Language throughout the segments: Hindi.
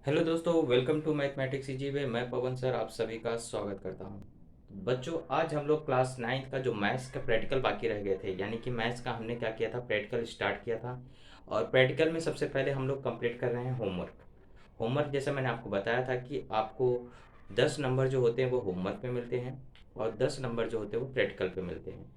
हेलो दोस्तों, welcome to mathematics easy way. मैं पवन सर आप सभी का स्वागत करता हूं। बच्चों, आज हम लोग क्लास नाइन्थ का जो मैथ्स का प्रैक्टिकल बाकी रह गए थे, यानी कि मैथ्स का हमने क्या किया था, प्रैक्टिकल स्टार्ट किया था। और प्रैक्टिकल में सबसे पहले हम लोग कंप्लीट कर रहे हैं होमवर्क। होमवर्क जैसे मैंने आपको बताया था कि आपको 10 नंबर जो होते हैं वो होमवर्क में मिलते हैं, और 10 नंबर जो होते हैं वो प्रैक्टिकल पे मिलते हैं।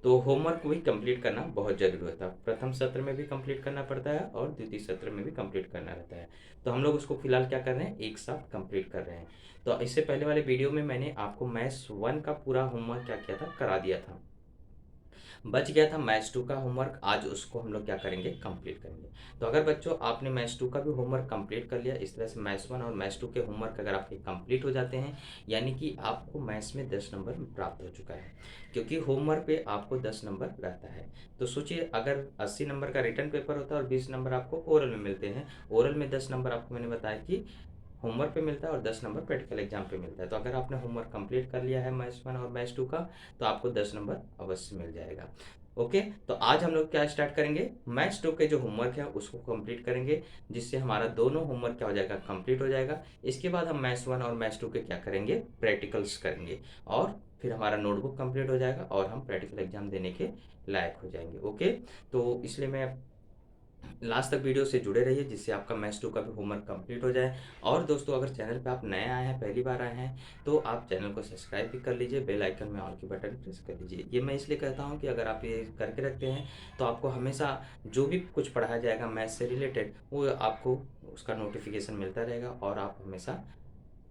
तो होमवर्क को भी कंप्लीट करना बहुत ज़रूरी होता है। प्रथम सत्र में भी कंप्लीट करना पड़ता है और द्वितीय सत्र में भी कंप्लीट करना रहता है। तो हम लोग उसको फिलहाल क्या कर रहे हैं, एक साथ कंप्लीट कर रहे हैं। तो इससे पहले वाले वीडियो में मैंने आपको मैथ्स 1 का पूरा होमवर्क क्या किया था, करा दिया था। बच गया था मैथ्स 2 का होमवर्क। आज उसको हम लोग क्या करेंगे, कंप्लीट करेंगे। तो अगर बच्चों आपने मैथ्स 2 का भी होमवर्क कंप्लीट कर लिया, इस तरह से मैथ्स 1 और मैथ्स 2 के होमवर्क अगर आपके कंप्लीट हो जाते हैं, यानी कि आपको मैथ्स में 10 नंबर प्राप्त हो चुका है, क्योंकि होमवर्क पे आपको 10 नंबर रहता है। तो सोचिए, अगर 80 नंबर का रिटर्न पेपर होता है और 20 नंबर आपको ओरल में मिलते हैं। ओरल में 10 नंबर आपको मैंने बताया कि होमवर्क पे मिलता है और 10 नंबर प्रैक्टिकल एग्जाम पे मिलता है। तो अगर आपने होमवर्क कंप्लीट कर लिया है मैथ्स 1 और मैथ्स 2 का, तो आपको 10 नंबर अवश्य मिल जाएगा। ओके। तो आज हम लोग क्या स्टार्ट करेंगे, मैथ्स 2 के जो होमवर्क है उसको कंप्लीट करेंगे, जिससे हमारा दोनों होमवर्क क्या हो जाएगा, कंप्लीट हो जाएगा। इसके बाद हम मैथ्स 1 और मैथ्स 2 के क्या करेंगे, प्रैक्टिकल्स करेंगे। और फिर हमारा नोटबुक कंप्लीट हो जाएगा और हम प्रैक्टिकल एग्जाम देने के लायक हो जाएंगे। ओके। तो इसलिए मैं लास्ट तक वीडियो से जुड़े रहिए, जिससे आपका मैथ्स 2 का भी होमवर्क कंप्लीट हो जाए। और दोस्तों, अगर चैनल पे आप नए आए हैं, पहली बार आए हैं, तो आप चैनल को सब्सक्राइब भी कर लीजिए, बेल आइकन में ऑल की बटन प्रेस कर लीजिए। ये मैं इसलिए कहता हूँ कि अगर आप ये करके रखते हैं तो आपको हमेशा जो भी कुछ पढ़ाया जाएगा मैथ्स से रिलेटेड, वो आपको उसका नोटिफिकेशन मिलता रहेगा और आप हमेशा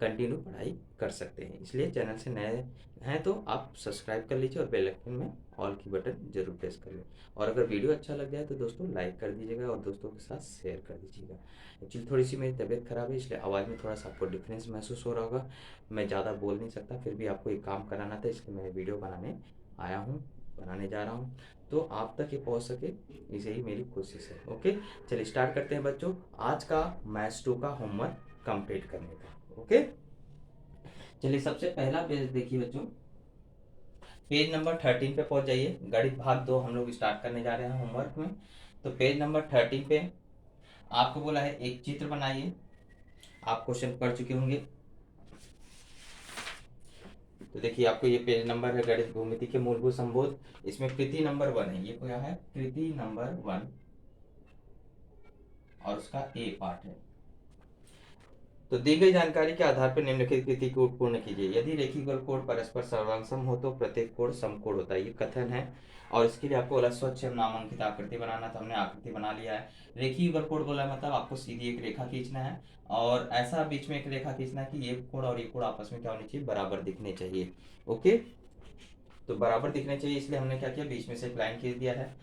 कंटिन्यू पढ़ाई कर सकते हैं। इसलिए चैनल से नए हैं तो आप सब्सक्राइब कर लीजिए और बेल आइकन में ऑल की बटन जरूर प्रेस कर लें। और अगर वीडियो अच्छा लग जाए तो दोस्तों लाइक कर दीजिएगा और दोस्तों के साथ शेयर कर दीजिएगा। एक्चुअली थोड़ी सी मेरी तबीयत खराब है, इसलिए आवाज़ में थोड़ा सा आपको डिफरेंस महसूस हो रहा होगा। मैं ज़्यादा बोल नहीं सकता, फिर भी आपको एक काम कराना था, इसलिए मैं वीडियो बनाने आया हूँ, बनाने जा रहा हूँ। तो आप तक ये पहुँच सके, इसे ही मेरी कोशिश है। ओके। चलिए स्टार्ट करते हैं बच्चों, आज का मैथ्स 2 का होमवर्क कंप्लीट करने का। ओके। चलिए सबसे पहला पेज देखिए बच्चों, पेज नंबर 13 पे पहुंच जाइए। गणित भाग 2 हम लोग स्टार्ट करने जा रहे हैं होमवर्क में। तो पेज नंबर 13 पे आपको बोला है एक चित्र बनाइए। आप क्वेश्चन पढ़ चुके होंगे। तो देखिए, आपको ये पेज नंबर है, गणित भूमिति के मूलभूत संबोध। इसमें कृति नंबर 1 है, ये क्या है, कृति नंबर 1, और उसका ए पार्ट है। तो दी गई जानकारी के आधार पर निम्नलिखित कृति को पूर्ण कीजिए। यदि रेखीय कोण परस्पर सर्वांगसम हो तो प्रत्येक कोण समकोण होता है, ये कथन है। और इसके लिए आपको बोला स्वच्छ एवं नामांकित आकृति बनाना, तो हमने आकृति बना लिया है। रेखीय कोण बोला मतलब आपको सीधी एक रेखा खींचना है, और ऐसा बीच में एक रेखा खींचना है कि ये कोण और ये कोण आपस में क्या होनी चाहिए, बराबर दिखने चाहिए। ओके। तो बराबर दिखने चाहिए, इसलिए हमने क्या किया, बीच में से एक लाइन खींच दिया है।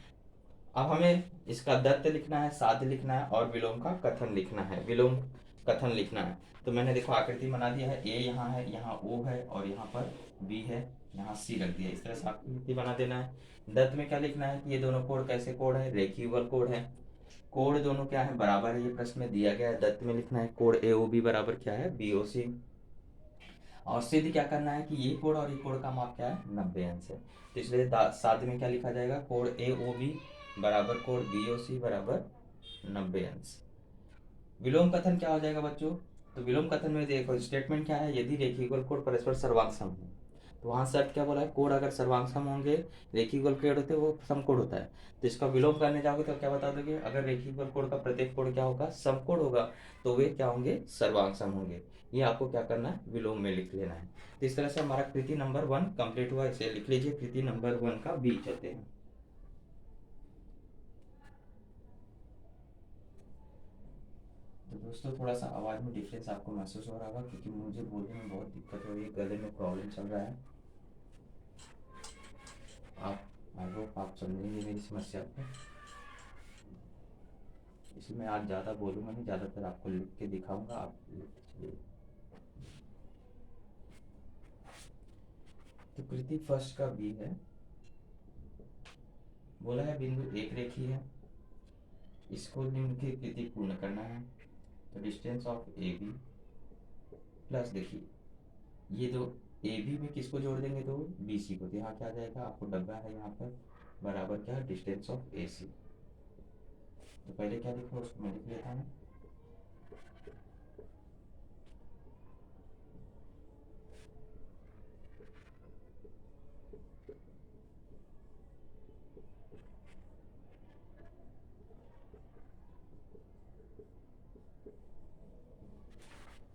अब हमें इसका दत्त लिखना है, साध्य लिखना है, और विलोम का कथन लिखना है, विलोम कथन लिखना है। तो मैंने देखो आकृति बना दिया है, ए यहाँ है, यहाँ ओ है, और यहाँ पर बी है, यहाँ सी रख दिया। इस तरह से आकृति बना देना है। दत्त में क्या लिखना है कि ये दोनों कोण कैसे कोण है, रेखीय कोण है। कोण दोनों क्या है, बराबर है, ये प्रश्न में दिया गया है। दत्त में लिखना है कोण ए ओ बी बराबर क्या है, बी ओ सी। और सिद्ध क्या करना है कि ये कोण और ये कोण का माप क्या है, 90 अंश है। तो इसलिए साध्य में क्या लिखा जाएगा, कोण ए ओ बी बराबर कोण बी ओ सी बराबर 90 अंश। विलोम कथन क्या हो जाएगा बच्चों, तो विलोम कथन में देखो स्टेटमेंट क्या है, यदि रेखीय कोण परस्पर सर्वांगसम हो। तो वहां शर्त क्या बोला है, कोण अगर सर्वांगसम होंगे, रेखीय कोण होते हैं वो समकोण होता है। तो इसका विलोम करने जाओगे तो क्या बता दोगे, अगर रेखीय कोण का प्रत्येक कोण क्या होगा, समकोण होगा, तो वे क्या होंगे, सर्वांगसम होंगे। ये आपको क्या करना है, विलोम में लिख लेना है। तो इस तरह से हमारा कृति नंबर 1 कंप्लीट हुआ। इसे लिख लीजिए, कृति नंबर 1 का बी चलते हैं। तो दोस्तों, थोड़ा सा आवाज़ में डिफरेंस आपको महसूस हो रहा होगा, क्योंकि मुझे बोलने में बहुत दिक्कत हो रही है, गले में प्रॉब्लम चल रहा है। आप, आई होप आप समझेंगे मेरी समस्या को। इसलिए मैं आज ज़्यादा बोलूँगा नहीं, ज़्यादातर आपको लिख के दिखाऊंगा, आप लिखते चलिए। तो कृति फर्स्ट का बी है। बोला है बिंदु एक रेखी है, इसको निम्नलिखित कृति पूर्ण करना है। तो distance of A B plus, देखिए ये दो, ए बी में किसको जोड़ देंगे, तो बी सी को। तो यहाँ क्या आ जाएगा, आपको डब्बा है यहाँ पर, बराबर क्या है, डिस्टेंस ऑफ ए सी। तो पहले क्या लिखो, उसको मैं लिख लेता हूँ।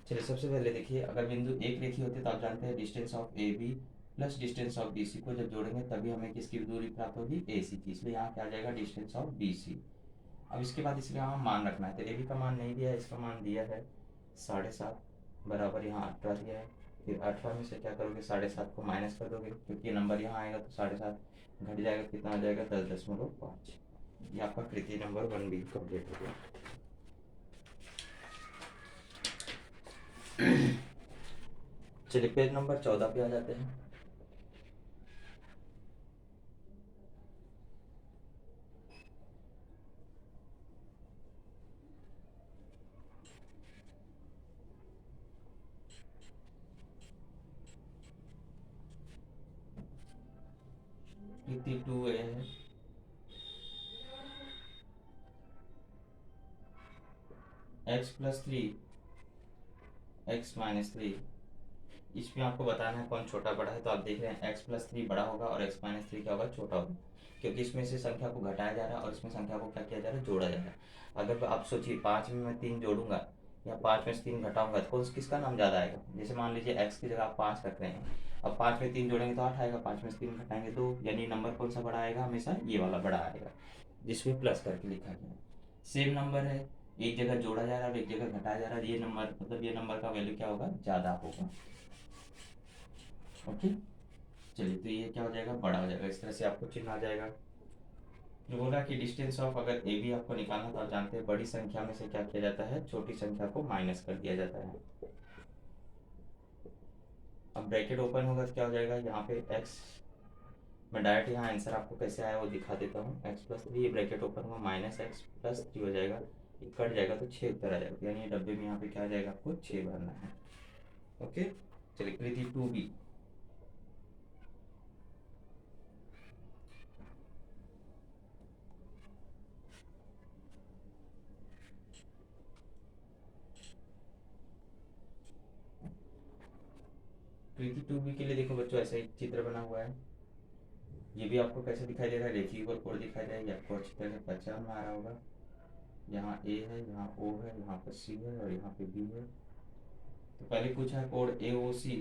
चलिए सबसे पहले देखिए, अगर बिंदु एक रेखीय होते तो आप जानते हैं distance of A B plus distance of B C को जब जोड़ेंगे तभी हमें किसकी दूरी प्राप्त होगी, ए सी की। इसलिए यहाँ क्या आ जाएगा, डिस्टेंस ऑफ बी सी। अब इसके बाद इसलिए यहाँ मान रखना है, तो ए बी का मान नहीं दिया है, इसका मान दिया है 7.5 बराबर यहाँ 18 दिया है। फिर 18 में से क्या करोगे, 7.5 को माइनस कर दोगे, क्योंकि नंबर यहाँ आएगा तो 7.5 घट जाएगा, कितना आ जाएगा 10.5। ये आपका कृति नंबर 1B कंप्लीट हो गया। चलिए पेज नंबर 14 पे आ जाते हैं। कृति 2A है। x+3 x-3, इसमें आपको बताना है कौन छोटा बड़ा है। तो आप देख रहे हैं x+3 बड़ा होगा और x-3 क्या होगा, छोटा होगा, क्योंकि इसमें से संख्या को घटाया जा रहा है और इसमें संख्या को क्या किया जा रहा है, जोड़ा जा रहा है। अगर आप सोचिए 5 में मैं 3 जोड़ूंगा या 5 में से 3 घटाऊंगा तो किसका नाम ज़्यादा आएगा। जैसे मान लीजिए x की जगह आप 5 रख रहे हैं, अब 5 में 3 जोड़ेंगे तो 8 आएगा, 5 में से 3 घटाएंगे 2, यानी नंबर कौन सा बड़ा आएगा, हमेशा ये वाला बड़ा आएगा जिसमें प्लस करके लिखा गया है। सेम नंबर है, एक जगह जोड़ा जा रहा है और एक जगह घटाया जा रहा है, ये नंबर मतलब ये नंबर का वैल्यू क्या होगा, ज़्यादा होगा। ओके, चलिए तो ये क्या हो जाएगा, बड़ा हो जाएगा। इस तरह से आपको चिन्ह आ जाएगा। जो बोला कि डिस्टेंस ऑफ अगर ए बी आपको निकालना तो आप जानते हैं बड़ी संख्या में से क्या किया जाता है, छोटी संख्या को माइनस कर दिया जाता है। अब ब्रैकेट ओपन होगा तो क्या हो जाएगा, यहाँ पे x, मैं डायरेक्ट यहाँ आंसर आपको कैसे आया वो दिखा देता हूँ। x+3, ये ब्रैकेट ओपन होगा, -x+3 हो जाएगा, ये कट जाएगा तो 6 उत्तर आ जाएगा, यानी डब्बे में यहाँ पे क्या आ जाएगा, आपको 6 भरना है। ओके, चलिए कृति 2B। कृति 2B के लिए देखो बच्चों, ऐसा एक चित्र बना हुआ है। ये भी आपको कैसे दिखाई दे रहा है, रेखीय कोण दिखाई दे रहा है, ये आपको अच्छी तरह से पहचान में आ रहा होगा। यहाँ ए है, यहाँ ओ है, यहाँ पर सी है और यहाँ पे बी है। तो पहले पूछा है कोण ए ओ सी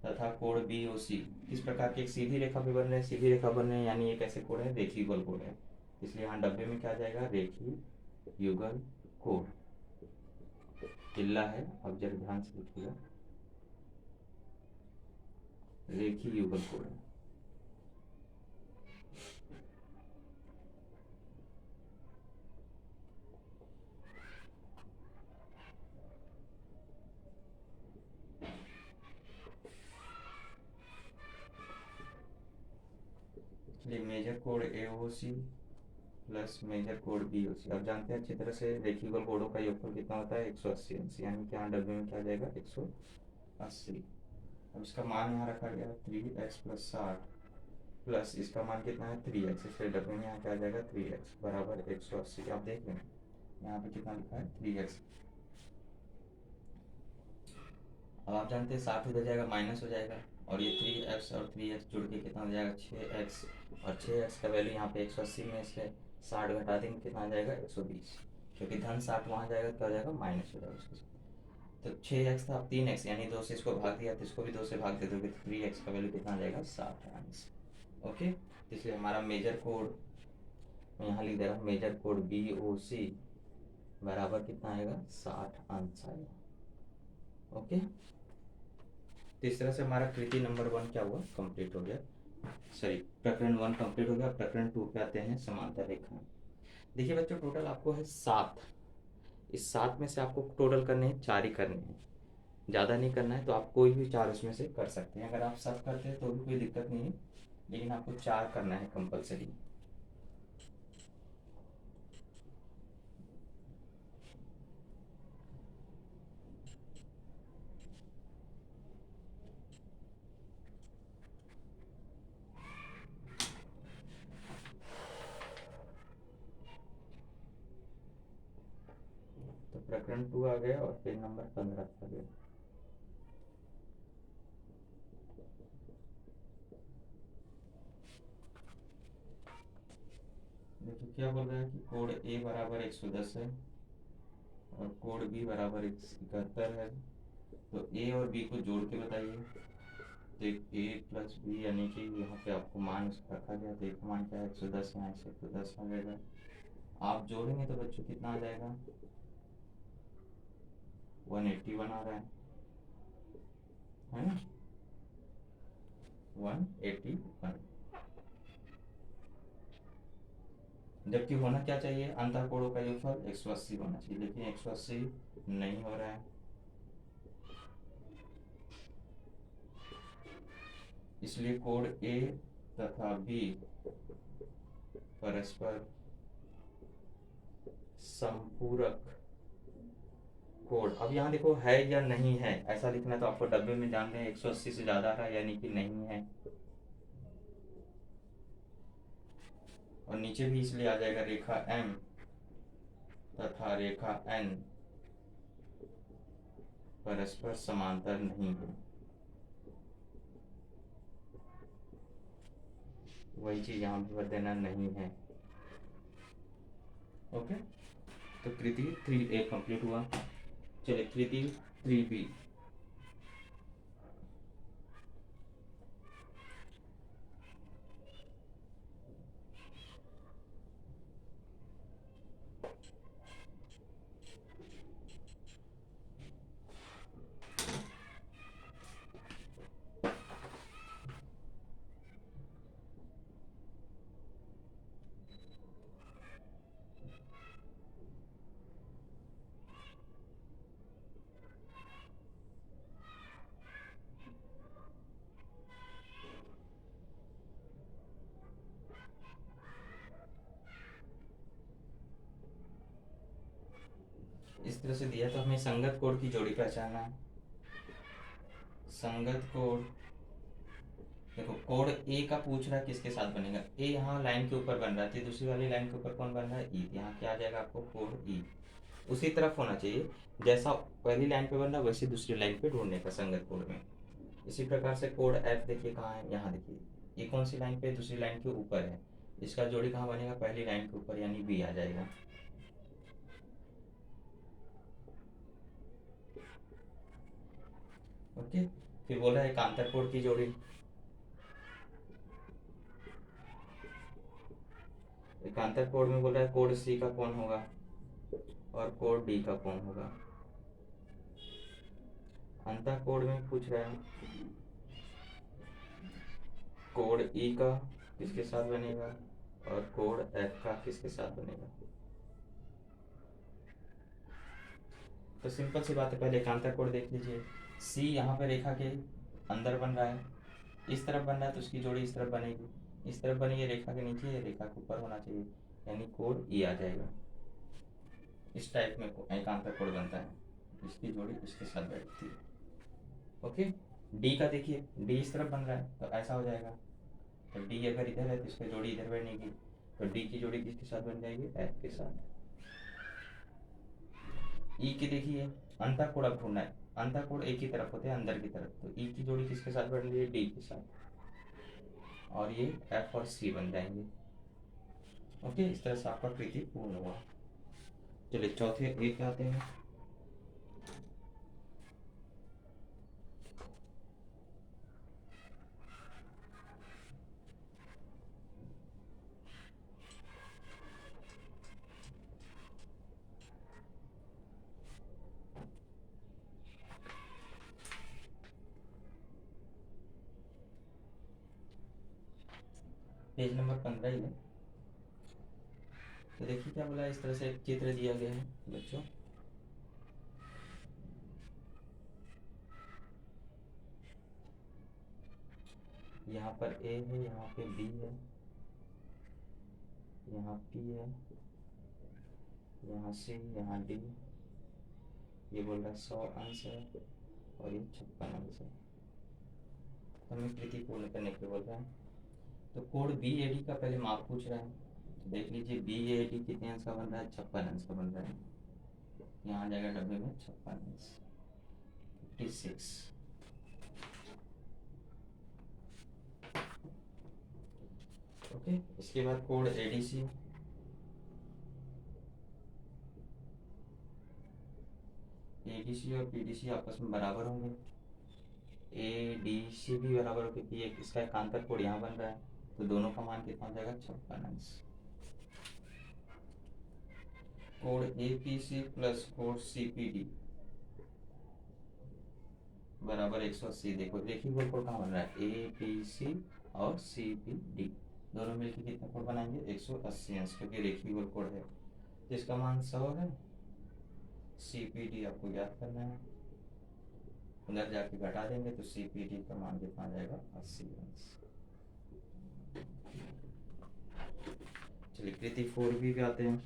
तथा कोण बी ओ सी किस प्रकार की एक सीधी रेखा पे बन रहे हैं, सीधी रेखा बन रहे हैं, यानी ये कैसे कोण है, रेखीय युगल कोण है। इसलिए यहाँ डब्बे में क्या आ जाएगा, रेखीय युगल कोण। किल्ला है, अब जरा ध्यान से देखिएगा, रेखीय युगल कोण है। मेजर कोण ए ओ सी प्लस मेजर कोण बी ओ सी, अब जानते हैं अच्छी तरह से रेखीय युगल कोणों का योगफल कितना होता है, 180 यानी कि यहाँ डब्बे में क्या आ जाएगा, 180। अब इसका मान यहाँ रखा गया 3x+60 प्लस इसका मान कितना है 3x, इसलिए डब्बे में यहाँ क्या आ जाएगा 3x बराबर 180। आप देख लें यहाँ पे कितना लिखा है 3x। अब आप जानते हैं 60 उधर जाएगा माइनस हो जाएगा, और ये 3x और 3x जुड़ के कितना हो जाएगा 6x, और 6x का वैल्यू यहाँ पे 180 में से 60 घटा देंगे कितना आ जाएगा 120, क्योंकि धन 60 वहाँ जाएगा क्या हो जाएगा, माइनस हो जाएगा उसके साथ। तो 6x था, अब 3x यानी 2 से इसको भाग दिया तो इसको भी 2 से भाग दे दोगे तो 3x का वैल्यू कितना आ जाएगा 60 आंसर। ओके, इसलिए हमारा मेजर कोड मैं यहाँ लिख दे रहा हूँ, मेजर कोड BOC बराबर कितना आएगा 60 आंसर आएगा। ओके, तो इस तरह से हमारा कृति नंबर 1 क्या हुआ, कंप्लीट हो गया। सॉरी, प्रकरण 1 कंप्लीट हो गया। प्रकरण 2 पे आते हैं, समांतर रेखा। देखिए बच्चों, टोटल आपको है 7। इस 7 में से आपको टोटल करने हैं 4 ही करने हैं, ज़्यादा नहीं करना है। तो आप कोई भी 4 उसमें से कर सकते हैं, अगर आप सब करते हैं तो भी कोई दिक्कत नहीं है, लेकिन आपको 4 करना है कंपलसरी। तो प्रकरण 2 आ गया और पेज नंबर 15 आ गया। देखिए क्या बोल रहा है कि कोण A बराबर 110 है, और कोड बी बराबर 71 है। तो ए और बी को जोड़ के बताइए। तो ए प्लस बी यानी कि यहाँ पे आपको मान उसका रखा गया, तो एक मान क्या है 110, यहाँ से 110 आ जाएगा। आप जोड़ेंगे तो बच्चों कितना आ जाएगा, 181 आ रहा है ना, 181। जबकि होना क्या चाहिए, अंतर कोणों का योगफल 180 होना चाहिए, लेकिन 180 नहीं हो रहा है। इसलिए कोण ए तथा बी परस्पर संपूरक कोण। अब यहाँ देखो है या नहीं है ऐसा लिखना, तो आपको डब्बे में जान रहे हैं 180 से ज्यादा आ रहा है यानी कि नहीं है, और नीचे भी इसलिए आ जाएगा रेखा एम तथा रेखा एन परस्पर समांतर नहीं है। वही चीज यहाँ भी भर देना, नहीं है। ओके, तो कृति 3A कंप्लीट हुआ। चलिए कृति 3B। इस तरह से दिया तो हमें संगत कोण की जोड़ी पहचानना है। संगत कोण, देखो कोण ए का पूछ रहा है किसके साथ बनेगा, ए यहाँ लाइन के ऊपर बन रहा है, तो दूसरी वाली लाइन के ऊपर कौन बन रहा है, ई। यहाँ क्या आ जाएगा आपको, कोण ई उसी तरफ होना चाहिए, जैसा पहली लाइन पे बन रहा है वैसे दूसरी लाइन पे ढूंढने का संगत कोण में। इसी प्रकार से कोण एफ देखिए कहाँ है, यहाँ देखिए, ये कौन सी लाइन पे, दूसरी लाइन के ऊपर है, इसका जोड़ी कहाँ बनेगा, पहली लाइन के ऊपर, यानी बी आ जाएगा। ओके, फिर बोला एकांतर कोण की जोड़ी। एकांतर कोण में बोल रहा है कोण सी का कौन होगा और कोण डी का कौन होगा। अंतः कोण में पूछ रहा है कोण ई का किसके साथ बनेगा और कोण एफ का किसके साथ बनेगा। तो सिंपल सी बात है, पहले एकांतर कोण देख लीजिए। सी यहाँ पे रेखा के अंदर बन रहा है, इस तरफ बन रहा है तो उसकी जोड़ी इस तरफ बनेगी, इस तरफ बनेगी रेखा के नीचे, ये रेखा के ऊपर होना चाहिए, यानी कोण ई आ जाएगा। इस टाइप में एकांतर कोण बनता है, इसकी जोड़ी इसके साथ बैठती है। ओके, डी का देखिए, डी इस तरफ बन रहा है तो ऐसा हो जाएगा, तो डी अगर इधर है तो इसकी जोड़ी इधर बनेगी, तो डी की जोड़ी किसके साथ बन जाएगी, एफ के साथ। ई की देखिए, अंतः कोण अब ढूंढना है, अंतः कोण एक ही तरफ होते हैं अंदर की तरफ, तो ई की जोड़ी किसके साथ बन रही है, डी के साथ, और ये एफ और सी बन जाएंगे। ओके, इस तरह से आपका कृति पूर्ण हुआ। चलिए चौथे ए पे आते हैं। पेज नंबर 15 ही है। तो देखिए क्या बोला, इस तरह से एक चित्र दिया गया है बच्चों, यहाँ पर ए है, यहाँ पे बी है, यहाँ पी है, यहाँ सी, यहाँ डी, ये बोल रहा है 100 अंश है और ये 56 अंश है। तो हमें कृति पूर्ण करने के बोल रहा है, तो कोण बी ए डी का पहले माप पूछ रहा है, तो देख लीजिए बी ए डी कितने अंश का बन रहा है, 56 अंश का बन रहा है, यहाँ आ जाएगा डब्बे में 56 अंश, 56। ओके, इसके बाद कोण ए डी सी, ADC और PDC आपस में बराबर होंगे, ADC भी बराबर हो क्योंकि एक इसका एकांतर कोण यहाँ बन रहा है, तो दोनों का मान कितना हो जाएगा 56 अंश। कोण APC प्लस कोण CPD बराबर 180। देखो रेखीय गोल कोण कहाँ बन रहा है, APC और CPD दोनों मिलकर कितना कोण बनाएंगे 180 अंश, क्योंकि रेखीय गोल कोण है जिसका मान 100 है। CPD आपको याद करना है, अंदर जाके घटा देंगे तो CPD का मान कितना आ जाएगा 80 अंश। चलिए कृति 4B पे आते हैं।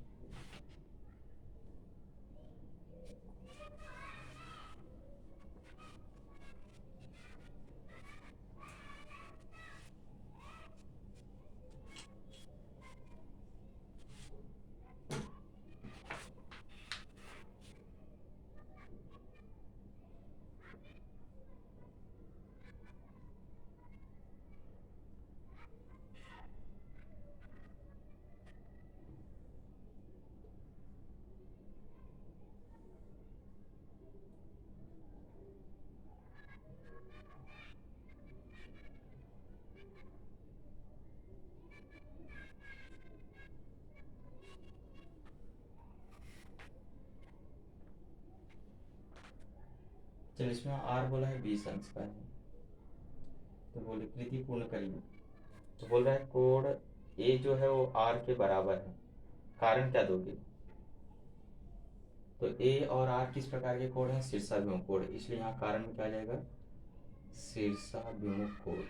चलिए इसमें R बोला है 20 अंश का है, तो बोले कृति पूर्ण करिए। तो बोल रहा है कोण A जो है वो R के बराबर है, कारण क्या दोगे। तो A और R किस प्रकार के कोण हैं, शीर्षाभिमुख कोण, इसलिए यहाँ कारण में क्या आ जाएगा शीर्षाभिमुख कोण।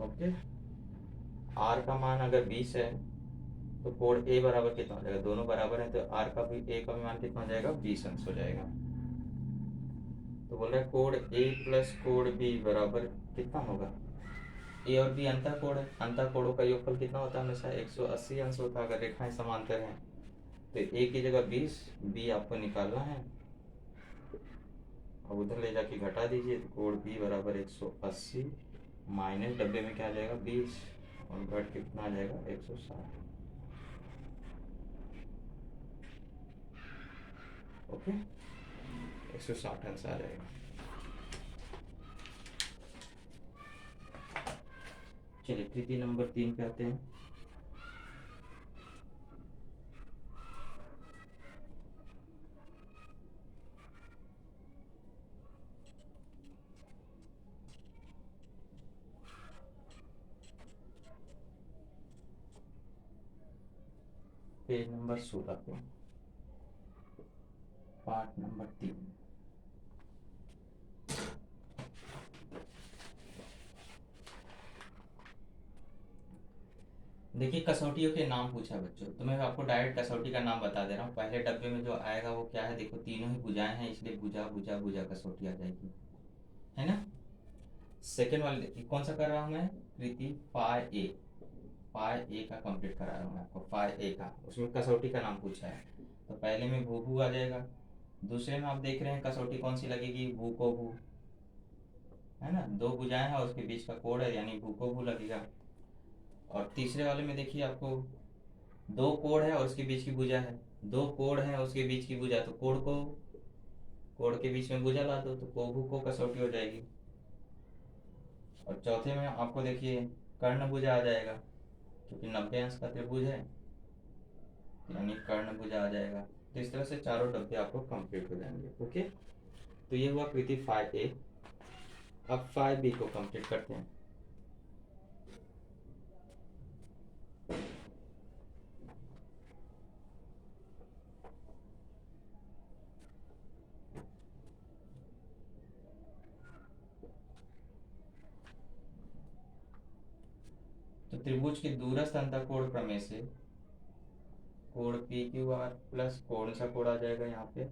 ओके, R का मान अगर 20 है तो कोण A बराबर कितना हो जाएगा, दोनों बराबर है तो R का भी A का भी मान कितना हो जाएगा 20 अंश हो जाएगा। तो बोल रहा है कोण A प्लस कोण B बराबर कितना होगा, A और B अंतः कोण है, अंतः कोणों का योगफल कितना होता है हमेशा 180 अंश होता है अगर रेखाएं समांतर हैं। तो A की जगह 20, B आपको निकालना है और उधर ले जाके घटा दीजिए, तो कोण B बराबर 180 माइनस डब्बे में क्या आ जाएगा 20 और घट के कितना आ जाएगा 160। ओके 160 अंश आ जाएगा। चलिए कृति नंबर 3 पे आते हैं। पेज नंबर 16 पे पार्ट नंबर 3। देखिए कसौटियों के नाम पूछा बच्चों, तो मैं आपको डायरेक्ट कसौटी का नाम बता दे रहा हूँ। पहले डब्बे में जो आएगा वो क्या है, देखो तीनों ही भुजाएं हैं इसलिए भुजा भुजा भुजा कसौटी आ जाएगी, है ना। सेकेंड वाले देखिए कौन सा कर रहा हूँ मैं, कृति फाई ए का कंप्लीट करा रहा हूँ मैं आपको, फाई ए का, उसमें कसौटी का नाम पूछा है। तो पहले में भू भू आ जाएगा, दूसरे में आप देख रहे हैं कसौटी कौन सी लगेगी, भू को भू, है ना, दो भुजाएं हैं और उसके बीच का कोण है यानी भू को भू लगेगा। और तीसरे वाले में देखिए आपको दो कोण है और उसके बीच की भुजा है, दो कोण है उसके बीच की भुजा, तो कोण के बीच में भुजा ला दो तो कोभु को कसौटी हो जाएगी। और चौथे में आपको देखिए कर्ण भुजा आ जाएगा, क्योंकि 90 अंश का त्रिभुज है यानी कर्ण भुजा आ जाएगा। तो इस तरह से चारों डब्बे आपको कंप्लीट हो जाएंगे। ओके, तो ये हुआ कृति फाइव ए। अब 5B को कंप्लीट करते हैं। तो त्रिभुज के दूरस्थ अंतःकोण प्रमेय से कोण PQR प्लस कौन सा कोण आ जाएगा यहाँ पे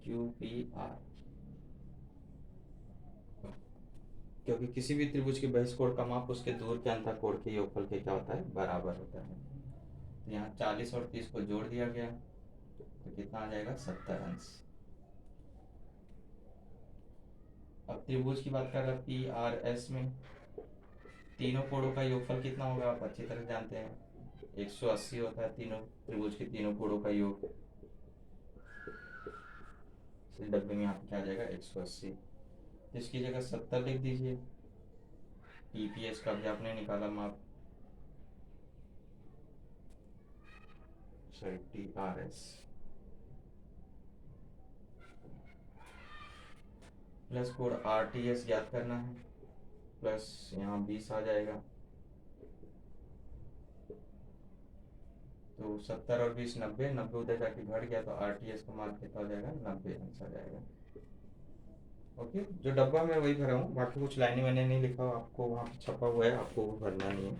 QPR, क्योंकि किसी भी त्रिभुज के बहिष्कोण का माप उसके दूर के अंतःकोण के योगफल के क्या होता है बराबर होता है। तो यहाँ 40 और 30 को जोड़ दिया गया तो कितना आ जाएगा 70 अंश। अब त्रिभुज की बात कर रहा PRS में तीनों कोणों का योगफल कितना होगा आप अच्छी तरह जानते हैं, 180 होता है तीनों त्रिभुज के तीनों कोणों का योग। इस डब्बे में यहाँ पे क्या आ जाएगा 180। तो इसकी जगह 70 लिख दीजिए। टीपीएस का भी आपने निकाला माप, sorry TRS, plus code RTS ज्ञात करना है, प्लस यहाँ 20 आ जाएगा। तो 70 और 20 90, 90 उधर जाके घट गया तो आरटीएस का मान कितना आ जाएगा 90 आंसर आ जाएगा। ओके, जो डब्बा मैं वही भरा हूँ, बाकी कुछ लाइनें मैंने नहीं लिखा, आपको वहाँ पे छपा हुआ है, आपको वो भरना नहीं है।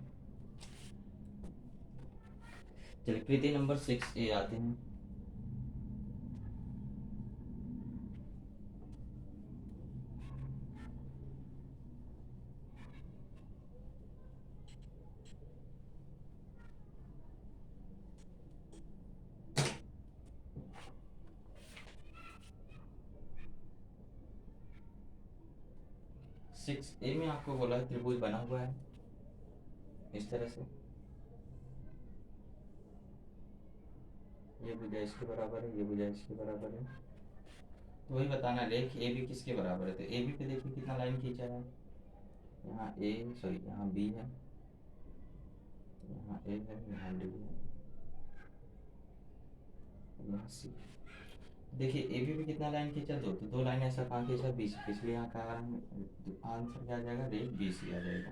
चलिए कृति नंबर 6A आते हैं। सिक्स ए में आपको बोला है त्रिभुज बना हुआ है इस तरह से, ये भुजा इसके बराबर है, ये भुजा इसके बराबर है। तो वही बताना रेख ए बी किसके बराबर है। तो ए बी पे देखिए कितना लाइन खींचा है, यहाँ ए सॉरी यहाँ बी है, यहाँ ए है, यहाँ डी है, यहाँ सी। देखिए ए बी पे कितना लाइन खींचा, दो, तो दो लाइन ऐसा कहाँ खींचा बी सी, इसलिए यहाँ का आंसर क्या आ जाएगा रेख बी सी आ जाएगा।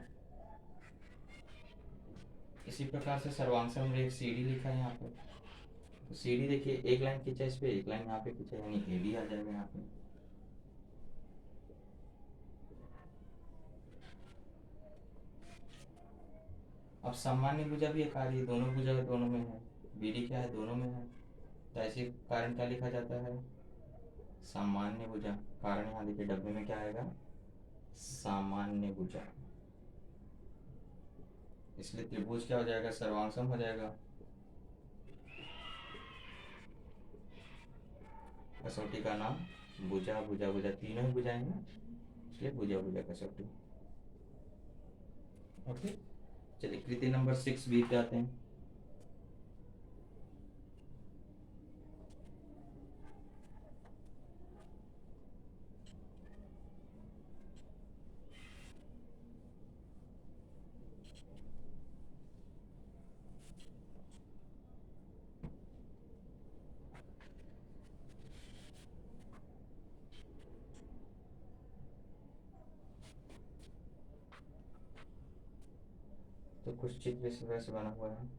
इसी प्रकार से सर्वांशम रेख सी डी लिखा है यहाँ पे, तो सी डी देखिए एक लाइन खींचा इस पे, एक लाइन यहाँ पे खींचा, यानी ए डी आ जाएगा यहाँ पे। अब सामान्य भुजा भी एक आ रही है, दोनों भुजा दोनों में है, बी डी क्या है दोनों में है, तो ऐसे कारण क्या लिखा जाता है सामान्य भुजा। कारण यहाँ देखिए डब्बे में क्या आएगा सामान्य भुजा, इसलिए त्रिभुज क्या हो जाएगा सर्वांशम हो जाएगा। कसौटी का नाम भुजा, भुजा भुजा तीनों ही भुजाएं हैं, इसलिए भुजा भुजा कसौटी। ओके, चलिए कृति नंबर 6B पे आते हैं। तो कुछ चित्र इस तरह से बना हुआ है।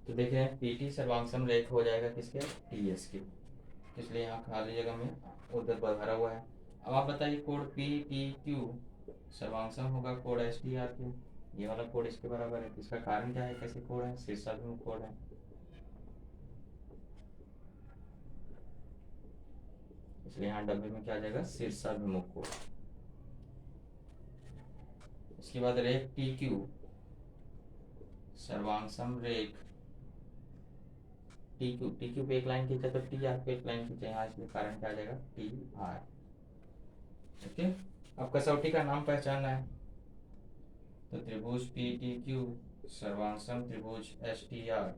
तो देखें पीटी सर्वांशम रेख हो जाएगा किसके टीएस के, इसलिए यहाँ खाली जगह में उधर भरा हुआ है। अब आप बताइए कोड पी टी क्यू सर्वांशम होगा कोड एस टी आर के, ये वाला कोड इसके बराबर है, इसका कारण क्या है कैसे कोड है शीर्षाभिमुख कोड है, इसलिए यहाँ डब्बे में क्या आ जाएगा शीर्षाभिमुख कोड। इसके बाद रेख टी क्यू सर्वांशम रेख टी क्यू पे एक लाइन खींचा तो टी आर पे एक लाइन खींचा, यहाँ इसलिए कारण क्या आ जाएगा टी आर। ओके, अब कसौटी का नाम पहचानना है, तो त्रिभुज पी टी क्यू सर्वांशम त्रिभुज एस टी आर,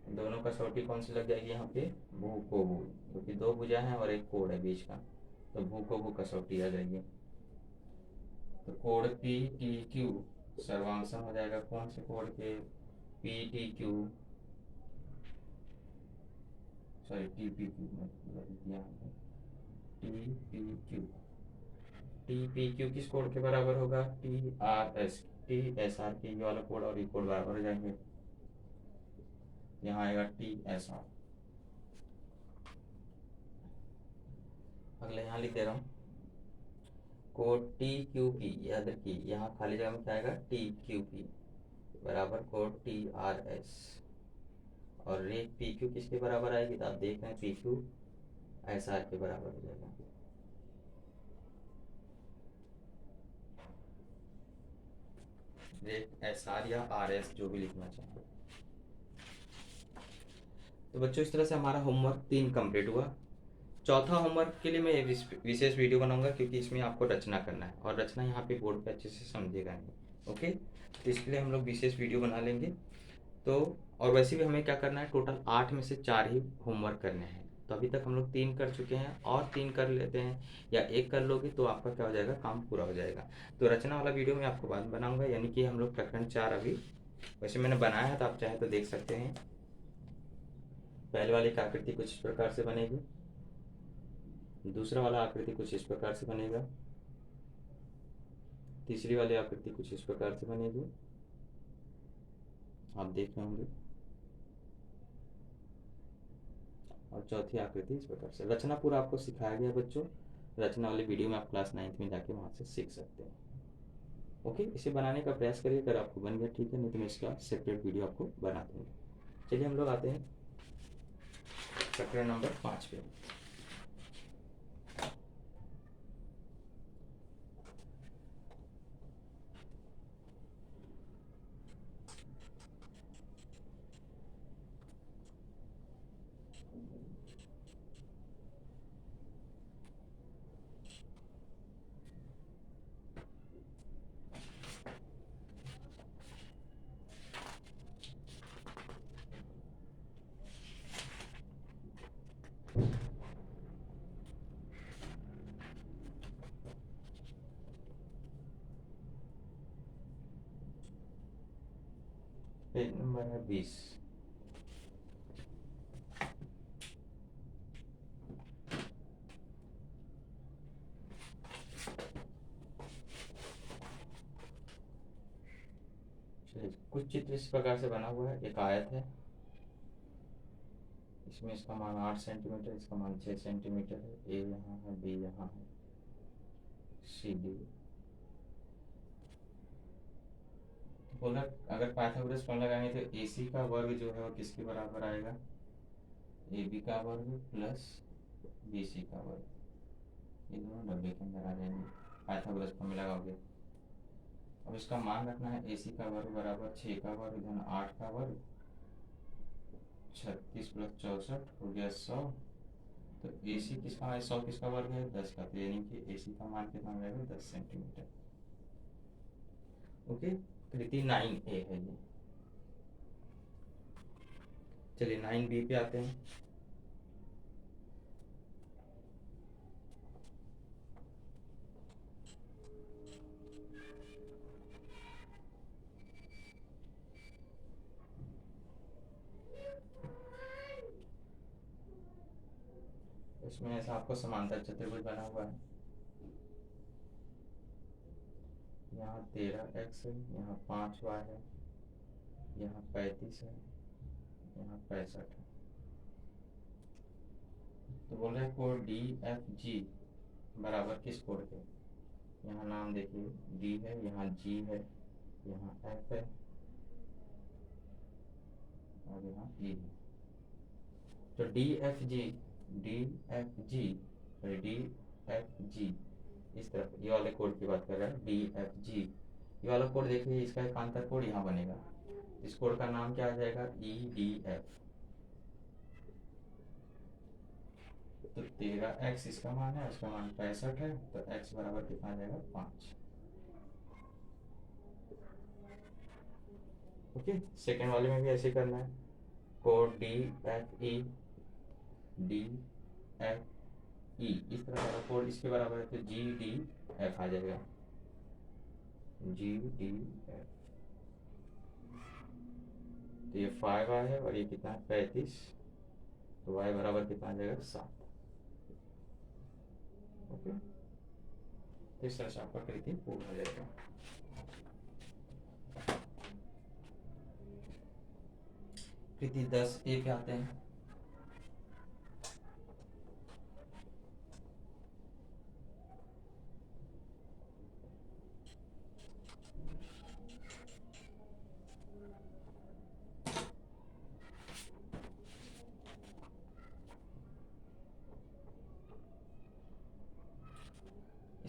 दोनों कसौटी कौन सी लग जाएगी यहाँ पे भू को भू, क्योंकि दो भुजा है और एक कोण है बीच का, तो भू को भू कसौटी आ जाएगी। तो कोण पी टी क्यू सर्वांशम हो जाएगा कौन से कोण के P T Q sorry T P Q T P Q किस कोड के बराबर होगा टी आर एस आर के, ये वाला कोड और ये कोड बराबर हो जाएंगे, यहाँ आएगा टी एस आर। अगले यहाँ लिख दे रहा हूँ कोड टी क्यू पी, याद रखिए यहाँ खाली जगह में क्या आएगा, टी क्यू पी बराबर कोड टी आर एस, और रेट पी क्यू किसके बराबर आएगी, तो आप देख रहे हैं पी क्यू एस आर के बराबर हो जाएगा। रेट एस आर या आर एस जो भी लिखना चाहें। तो बच्चों इस तरह से हमारा होमवर्क 3 कंप्लीट हुआ। चौथा होमवर्क के लिए मैं एक विशेष वीडियो बनाऊंगा, क्योंकि इसमें आपको रचना करना है और रचना यहाँ पे बोर्ड पे अच्छे से समझेगा नहीं। ओके, तो इसके लिए हम लोग विशेष वीडियो बना लेंगे। तो और वैसे भी हमें क्या करना है, टोटल 8 में से 4 ही होमवर्क करने हैं। तो अभी तक हम लोग 3 कर चुके हैं, और 3 कर लेते हैं, या एक कर लोगे तो आपका क्या हो जाएगा, काम पूरा हो जाएगा। तो रचना वाला वीडियो मैं आपको बाद में बनाऊंगा, यानी कि हम लोग प्रकरण 4 अभी वैसे मैंने बनाया है, तो आप चाहे तो देख सकते हैं। पहले वाली की आकृति कुछ इस प्रकार से बनेगी, दूसरा वाला आकृति कुछ इस प्रकार से बनेगा, तीसरी वाली आकृति कुछ इस प्रकार से बनेगी, आप देख रहे होंगे, और चौथी आकृति इस प्रकार से। रचना पूरा आपको सिखाया गया बच्चों, रचना वाली वीडियो में आप क्लास 9th में जाके वहाँ से सीख सकते हैं। ओके, इसे बनाने का प्रयास करिए, अगर आपको बन गया ठीक है, नहीं तो मैं इसका सेपरेट वीडियो आपको बना दूँगा। चलिए हम लोग आते हैं प्रकरण नंबर 5 पे। पेज नंबर है 20। कुछ चित्र इस प्रकार से बना हुआ है, एक आयत है, इसमें इसका मान 8 सेंटीमीटर, इसका मान 6 सेंटीमीटर है, ए यहाँ है, बी यहाँ है, सी डी। बोला अगर पाइथागोरस फॉर्मूला लगाएंगे तो ए सी का वर्ग जो है वो किसके बराबर आएगा, ए बी का वर्ग प्लस बी सी का वर्ग, ये दोनों डब्बे के अंदर आ जाएंगे, पाइथागोरस फॉर्मूला लगाओगे। अब इसका मान रखना है, ए सी का वर्ग बराबर 6 का वर्ग धन 8 का वर्ग, 36 प्लस 64 हो गया 100। तो ए सी किसका है, 100 किसका वर्ग है, 10 का, तो यानी कि ए सी का मान कितना हो जाएगा, 10 सेंटीमीटर। ओके, कृति 9A है ये। चलिए 9B पे आते हैं। इसमें ऐसा आपको समांतर चतुर्भुज बना हुआ है, यहाँ 13x है, यहाँ 5y है, यहाँ 35 है, यहाँ 65 है। तो बोल रहे हैं कोड डी एफ जी बराबर किस कोड के, यहाँ नाम देखिए, डी है, यहाँ जी है, यहाँ एफ है, और यहाँ ई है। तो D F G, D F G, D F G इस तरफ, ये वाले कोड की बात कर रहा है, डी एफ जी। ये वाला कोड देखिए, इसका एक अंतर कोड यहाँ बनेगा, इस कोड का नाम क्या आ जाएगा, ई डी एफ। तो 13x इसका मान है, इसका मान 65 है, तो x बराबर कितना आ जाएगा, 5। ओके, सेकेंड वाले में भी ऐसे करना है, code D F E, D F E इस तरह वाला कोड इसके बराबर है, तो जी डी एफ आ जाएगा, जी डी एफ। तो ये 5y है, और ये कितना है, 35, तो y बराबर कितना आ जाएगा, 7। ओके, तो इस तरह से आपका कृति पूर्ण हो जाएगा। कृति 10A पे आते हैं।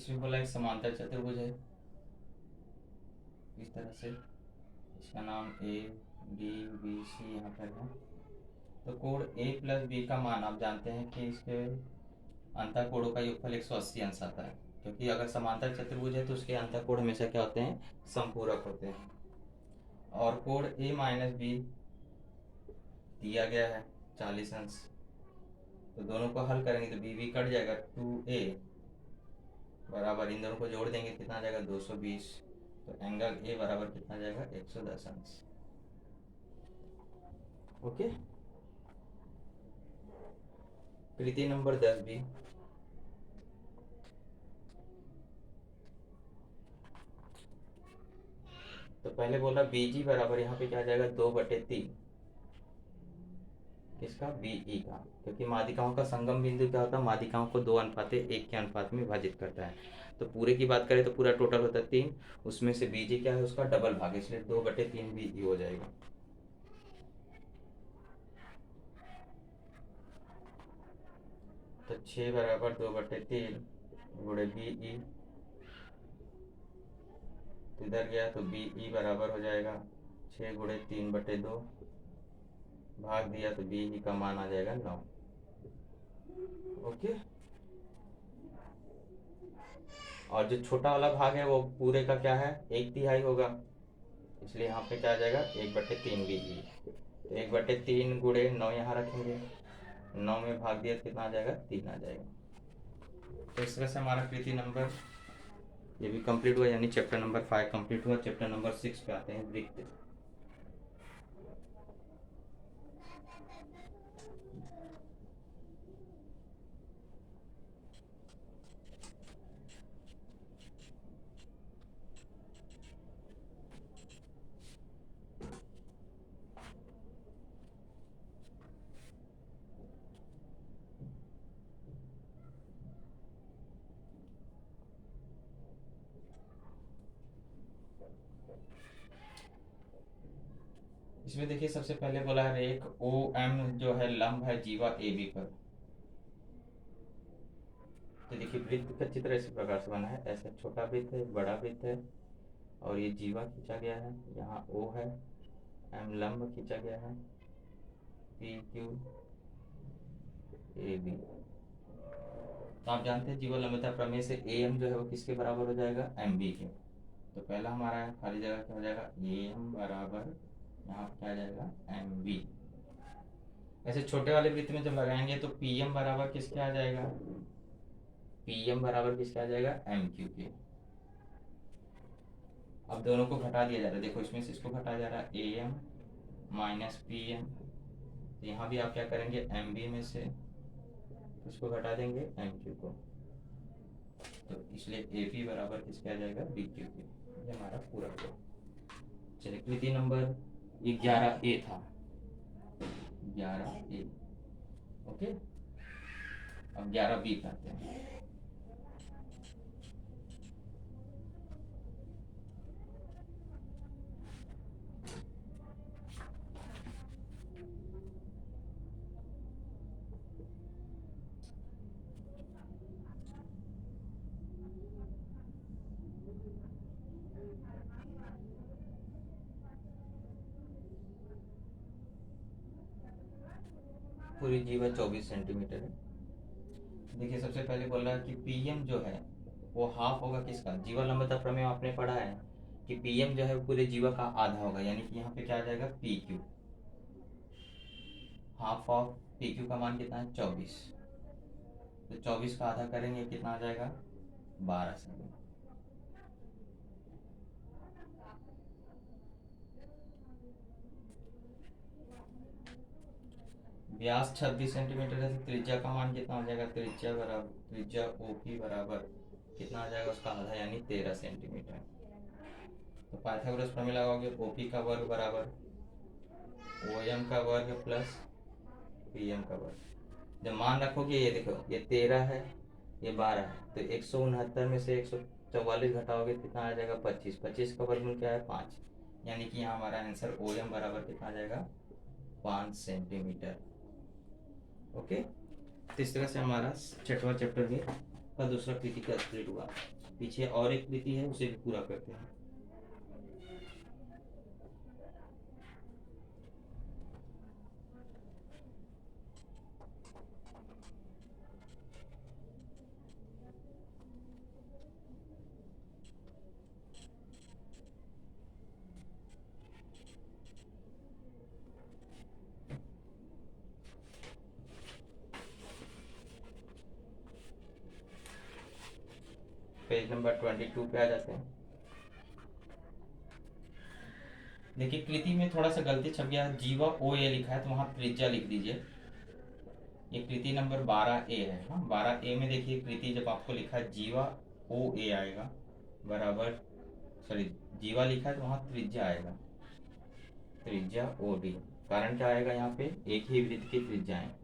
इसमें बोला एक समांतर चतुर्भुज है इस तरह से, इसका नाम ए बी बी सी यहाँ पर है। तो कोण ए प्लस बी का मान आप जानते हैं कि इसके अंतःकोणों का योगफल 180 अंश आता है, क्योंकि अगर समांतर चतुर्भुज है तो उसके अंतःकोण हमेशा क्या होते हैं, समपूरक होते हैं। और कोण ए माइनस बी दिया गया है 40 अंश, तो दोनों को हल करेंगे तो बी बी कट जाएगा, 2a बराबर इन दोनों को जोड़ देंगे कितना आ जाएगा 220, तो एंगल ए बराबर कितना जाएगा 110 अंश। ओके, कृति नंबर 10 भी। तो पहले बोला बीजी बराबर यहाँ पे क्या आ जाएगा 2/3 किसका, बीई का, क्योंकि माध्यिकाओं का संगम बिंदु क्या होता है, माध्यिकाओं को 2:1 के अनुपात में विभाजित करता है। तो पूरे की बात करें तो पूरा टोटल होता है 3, उसमें से बीजी क्या है उसका डबल भाग, इसलिए 2/3 बीई हो जाएगा। तो 6 बराबर 2/3 गुणे बीई, तो इधर गया तो बीई बराबर हो जाएगा 6 गुणे 3/2, भाग दिया तो बीई का मान आ जाएगा 9। ओके, और जो छोटा वाला भाग है वो पूरे का क्या है 1/3 होगा, इसलिए यहाँ पे क्या आ जाएगा 1/3 बीई। तो 1/3 गुणे 9 यहाँ रखेंगे, 9 में भाग दिया तो कितना आ जाएगा 3 आ जाएगा। तो इस तरह से हमारा कृति नंबर ये भी कंप्लीट हुआ, यानी चैप्टर नंबर 5 कंप्लीट हुआ। चैप्टर नंबर 6 पे आते हैं वृत्त। इसमें देखिए सबसे पहले बोला है रेख ओ एम जो है लंब है जीवा ए बी पर। तो देखिए वृत्त का चित्र इसी प्रकार से बना है, ऐसा छोटा वृत्त है, बड़ा वृत्त है, और ये जीवा खींचा गया है, यहाँ ओ है, एम लंब खींचा गया है, पी क्यू ए बी। तो आप जानते हैं जीवा लंबता प्रमेय से ए एम जो है वो किसके बराबर हो जाएगा, एम बी के। तो पहला हमारा खाली जगह क्या हो जाएगा, ए एम बराबर यहाँ पे क्या आ जाएगा एम बी। ऐसे छोटे वाले वृत्त में जब लगाएंगे तो पी एम बराबर किसके आ जाएगा, पी एम बराबर किसके आ जाएगा एम क्यू के। अब दोनों को घटा दिया जा रहा है, देखो इसमें से इसको घटाया जा रहा है A M minus P M, तो यहाँ भी आप क्या करेंगे एम बी में से इसको घटा देंगे एम क्यू को, तो इसलिए ए पी बराबर किसके आ जाएगा बी क्यू के। ये हमारा पूरा हुआ। चलिए कृति नंबर 11A था, 11A। ओके, अब 11B करते हैं। पूरी जीवा 24 सेंटीमीटर है। देखिए सबसे पहले बोल रहा है कि पीएम जो है वो हाफ होगा किसका, जीवा लंबता प्रमेय आपने पढ़ा है कि पीएम जो है वो पूरे जीवा का आधा होगा, यानी कि यहाँ पे क्या आ जाएगा P Q, half of P Q का मान कितना है 24, तो 24 का आधा करेंगे कितना आ जाएगा 12 सेंटीमीटर। व्यास 26 सेंटीमीटर है, तो त्रिज्या का मान कितना हो जाएगा, त्रिज्या बराबर त्रिज्या ओपी बराबर कितना आ जाएगा उसका आधा, यानी 13 सेंटीमीटर। तो पाइथागोरस प्रमेय लगाओगे ओपी का वर्ग बराबर ओ एम का वर्ग प्लस पी एम का वर्ग। जब मान रखोगे ये देखो ये 13 है ये 12 है, तो 169 में से 144 घटाओगे कितना आ जाएगा 25, 25 का वर्गमूल क्या है 5, यानी कि यहाँ हमारा आंसर ओ एम बराबर कितना आ जाएगा 5 सेंटीमीटर। ओके, तो इस तरह से हमारा छठवां चैप्टर का दूसरा कृति का कंप्लीट हुआ। पीछे और एक कृति है, उसे भी पूरा करते हैं। पेज नंबर 22 पे आ जाते हैं। देखिए कृति में थोड़ा सा गलती छप गया है, जीवा ओ ए लिखा है तो वहाँ त्रिज्या लिख दीजिए। ये कृति नंबर 12A है। हाँ 12A में देखिए कृति जब आपको लिखा है जीवा ओ ए आएगा बराबर, सॉरी जीवा लिखा है तो वहाँ त्रिज्या आएगा, त्रिज्या ओ डी। कारण क्या आएगा यहाँ पे, एक ही वृत्त की त्रिज्या है,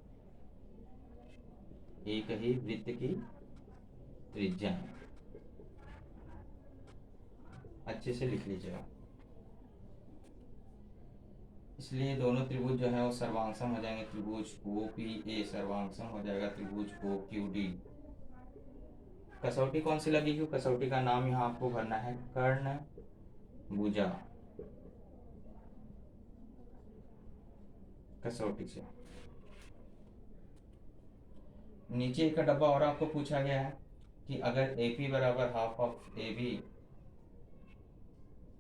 एक ही वृत्त की त्रिज्या है। अच्छे से लिख लीजिएगा। इसलिए दोनों त्रिभुज जो है वो सर्वांगसम हो जाएंगे, त्रिभुज ओ पी ए सर्वांगसम हो जाएगा त्रिभुज ओ क्यू डी। कसौटी कौन सी लगी, क्यों कसौटी का नाम यहाँ आपको भरना है कर्ण भुजा, कसौटी से। नीचे एक डब्बा और आपको पूछा गया है कि अगर ए पी बराबर हाफ ऑफ ए बी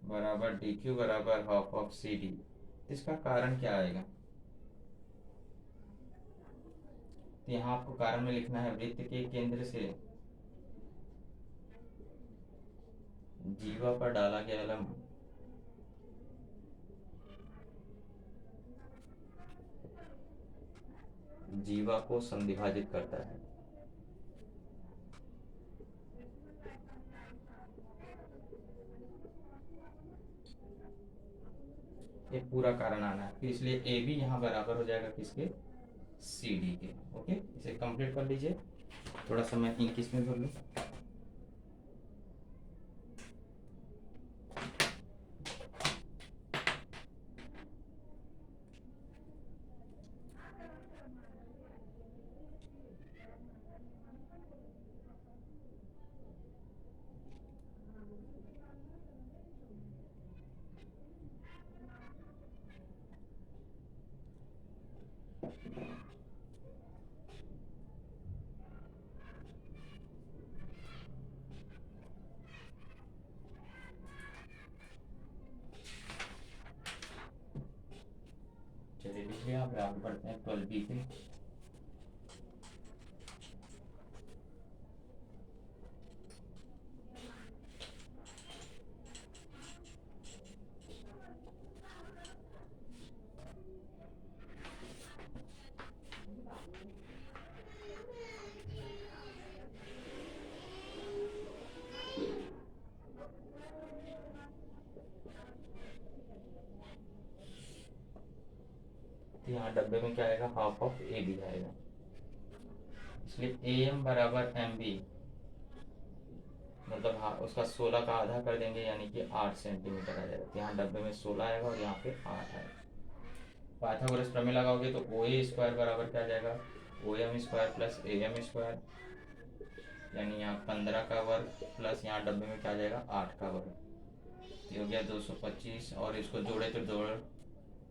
बराबर डी क्यू बराबर हाफ ऑफ सी डी, इसका कारण क्या आएगा। तो यहाँ आपको कारण में लिखना है वृत्त के केंद्र से जीवा पर डाला गया लंब जीवा को समद्विभाजित करता है। ये पूरा कारण आना है, तो इसलिए ए बी यहाँ बराबर हो जाएगा किसके, सी डी के। ओके, इसे कंप्लीट कर लीजिए। थोड़ा सा मैं इंक इसमें भर लूँ। चलिए लिख लिया, अब आगे बढ़ते हैं 12B पे। तो यहाँ डब्बे में क्या आएगा, हाफ ऑफ ए बी आएगा, इसलिए ए एम बराबर एम बी, मतलब हाँ उसका 16 का आधा कर देंगे यानी कि 8 सेंटीमीटर आ जाएगा। तो यहाँ डब्बे में 16 आएगा और यहाँ पे 8 आएगा। पाइथागोरस प्रमेय लगाओगे तो ओ ए स्क्वायर बराबर क्या आ जाएगा, O M square plus A M square, यानी यहाँ 15 का वर्ग प्लस यहाँ डब्बे में क्या आ जाएगा 8 का वर्ग, ये हो गया 225। और इसको जोड़े तो जोड़,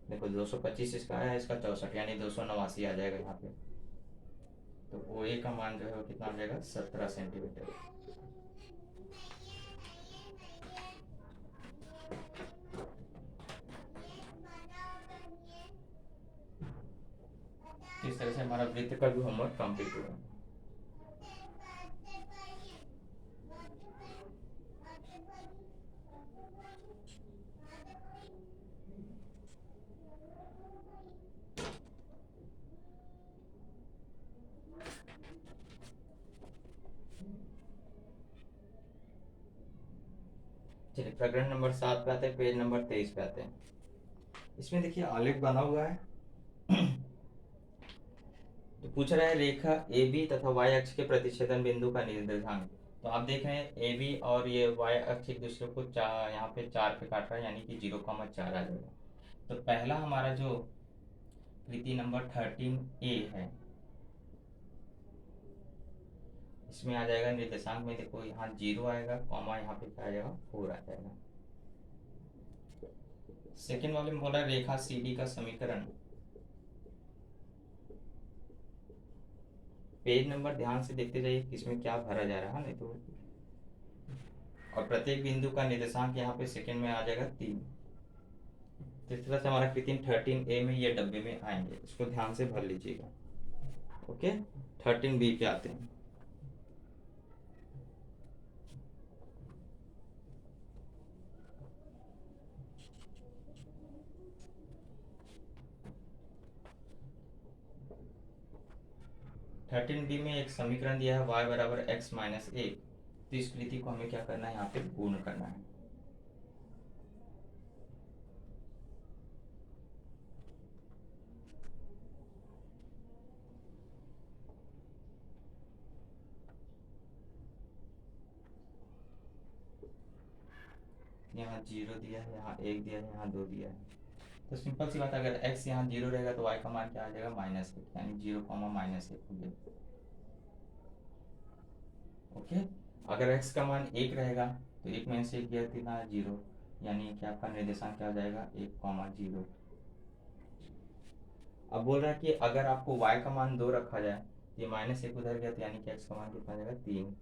देखो 225 इसका है, इसका 64 यानी 289 आ जाएगा यहाँ पे। तो ओ ए का मान जो है वो कितना आ जाएगा, 17 सेंटीमीटर। इस तरह से हमारा वृत्त का भी होमवर्क कंप्लीट हुआ। चलिए प्रकरण नंबर 7 पे आते हैं, पेज नंबर 23 पे आते हैं। इसमें देखिए आलेख बना हुआ है। तो पूछ रहा है रेखा ए बी तथा वाई अक्ष के प्रतिच्छेदन बिंदु का निर्देशांक। तो आप देख रहे हैं ए बी और ये वाई अक्ष एक दूसरे को यहाँ पे 4 पे काट रहा है, यानी कि 0,4 आ जाएगा। तो पहला हमारा जो कृति नंबर 13A है इसमें आ जाएगा निर्देशांक में, देखो यहाँ 0 आएगा, कॉमा यहाँ पे क्या आ जाएगा 4 आ जाएगा। सेकेंड वाले में बोला रेखा CD का समीकरण। पेज नंबर ध्यान से देखते जाइए किसमें क्या भरा जा रहा है, नहीं तो। और प्रत्येक बिंदु का निर्देशांक यहाँ पे सेकंड में आ जाएगा 3। तो इस तरह से हमारा कृत्रिम 13A में ये डब्बे में आएंगे, इसको ध्यान से भर लीजिएगा। ओके, 13B पे आते हैं। थर्टीन बी में एक समीकरण दिया है y बराबर x-1। तो इस कृति को हमें क्या करना है, यहाँ पे पूर्ण करना है। यहाँ 0 दिया है, यहाँ 1 दिया है, यहाँ 2 दिया है। तो सिंपल सी बात है, अगर x यहाँ 0 रहेगा तो y का मान क्या आ जाएगा -1, यानी 0, -1 हो गया। ओके, अगर x का मान 1 रहेगा तो 1 में से 1 गया, 3 आया 0, यानी कि आपका निर्देशांक क्या आ जाएगा 1, 0। अब बोल रहा है कि अगर आपको y का मान 2 रखा जाए, ये -1 उधर गया, तो यानी कि x का मान कितना आ जाएगा 3,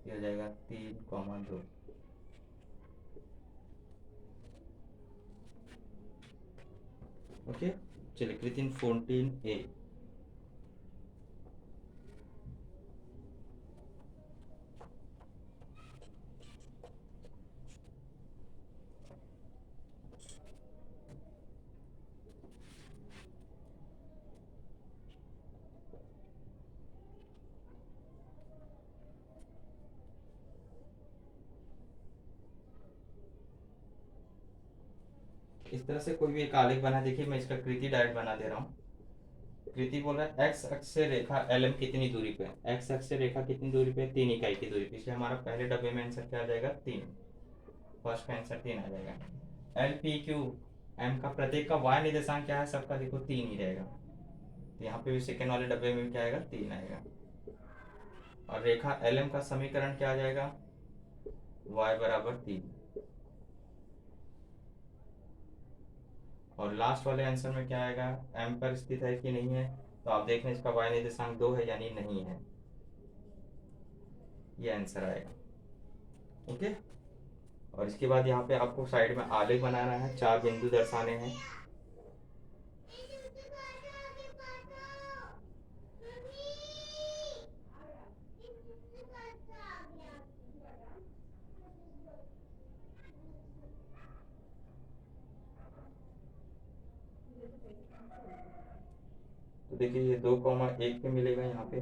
ये हो जाएगा 3, 2। ओके, चलिए कृत्रिम 14A। इस तरह से कोई भी एक आलेख बना, देखिए मैं इसका कृति डायरेक्ट बना दे रहा हूँ। कृति बोल रहा है एक्स अक्ष से रेखा LM कितनी दूरी पे है, एक्स अक्ष से रेखा कितनी दूरी पे, 3 इकाई की दूरी पे, इसलिए हमारा पहले डब्बे में आंसर क्या आ जाएगा 3। फर्स्ट का आंसर 3 आ जाएगा। LPQM का प्रत्येक का y निर्देशांक क्या है, सबका देखो 3 ही रहेगा, तो यहाँ पे भी सेकेंड वाले डब्बे में क्या आएगा 3 आएगा। और रेखा LM का समीकरण क्या आ जाएगा, y बराबर 3। और लास्ट वाले आंसर में क्या आएगा, M पर स्थित है कि नहीं है, तो आप देख लें इसका y निर्देशांक 2 है, यानी नहीं है, ये आंसर आएगा। ओके, और इसके बाद यहाँ पे आपको साइड में आलेख बनाना है, 4 बिंदु दर्शाने हैं। तो देखिए ये 2, 1 पे मिलेगा, यहाँ पे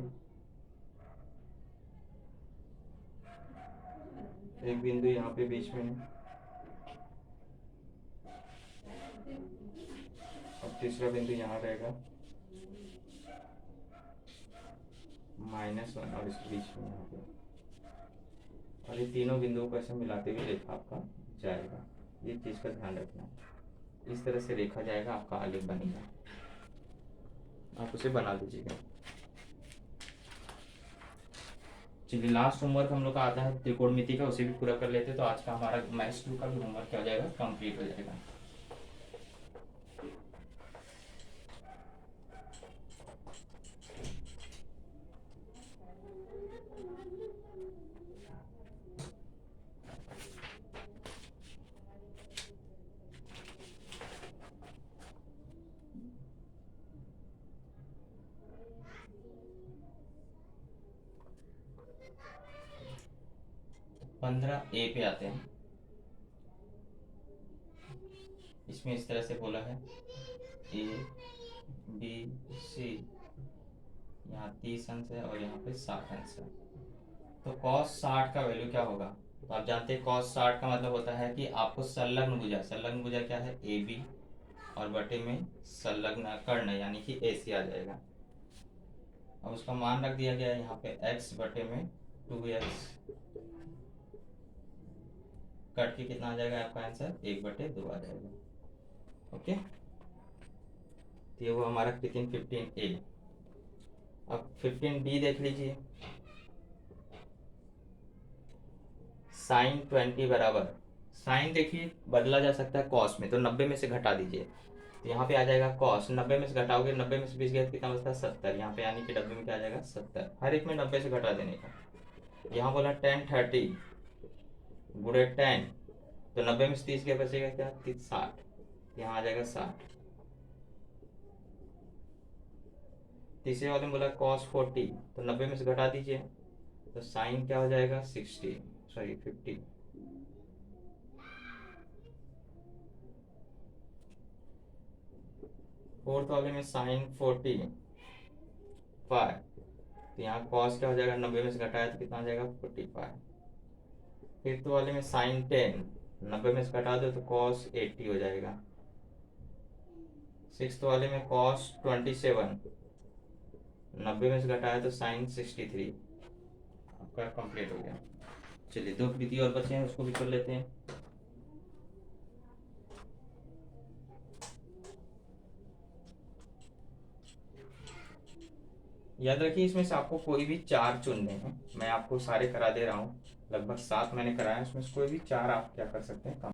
एक बिंदु यहाँ पे बीच में है, और तीसरा बिंदु यहाँ रहेगा -1, और इसके बीच में यहाँ पे, और ये तीनों बिंदुओं को ऐसे मिलाते हुए रेखा आपका जाएगा। ये चीज़ का ध्यान रखना, इस तरह से रेखा जाएगा, आपका आलेख बनेगा, आप उसे बना लीजिएगा। चलिए लास्ट होमवर्क हम लोग का आता है त्रिकोणमिति का, उसे भी पूरा कर लेते हैं, तो आज का हमारा मैथ्स 2 का भी होमवर्क क्या हो जाएगा, कंप्लीट हो जाएगा। पंद्रह ए पे आते हैं। इसमें इस तरह से बोला है ABC, यहाँ 30 अंश है और यहाँ पे 60 अंश है। तो cos 60 का वैल्यू क्या होगा, तो आप जानते हैं cos 60 का मतलब होता है कि आपको संलग्न भुजा क्या है AB, और बटे में संलग्न कर्ण यानी कि AC आ जाएगा। अब उसका मान रख दिया गया है यहाँ पे x बटे में 2x, कट के कितना आ जाएगा आपका आंसर 1/2 आ जाएगा। ओके, तो ये वो हमारा कृत्रिम 15A। अब 15D देख लीजिए, साइन 20 बराबर, साइन देखिए बदला जा सकता है कॉस में, तो 90 में से घटा दीजिए, तो यहाँ पे आ जाएगा कॉस, 90 में से घटाओगे, 90 में से 20 गया तो कितना बचता है 70, यहाँ पे यानी कि डब्बे में क्या आ जाएगा 70, हर एक में 90 से घटा देने का। यहाँ बोला 1030 गुड़े 10, तो 90 में से 30 क्या बचेगा, क्या 60, यहाँ आ जाएगा 60। तीसरे वाले में बोला कॉस 40, तो 90 में से घटा दीजिए, तो साइन क्या हो जाएगा 60, सॉरी 50। फोर्थ वाले में साइन 45, तो यहाँ कॉस क्या हो जाएगा, 90 में से घटाया तो कितना आ जाएगा 45। फिफ्थ वाले में साइन 10, 90 में से घटा दो तो कॉस 80 हो जाएगा। सिक्स्थ वाले में कॉस 27, 90 में से घटाया तो साइन 63। आपका कंप्लीट हो गया। चलिए 2 कृति और बचे हैं, उसको भी कर लेते हैं। याद रखिए इसमें से आपको कोई भी 4 चुनने हैं, मैं आपको सारे करा दे रहा हूँ, लगभग 7 मैंने कराया, उसमें से कोई भी 4 आप क्या कर सकते हैं।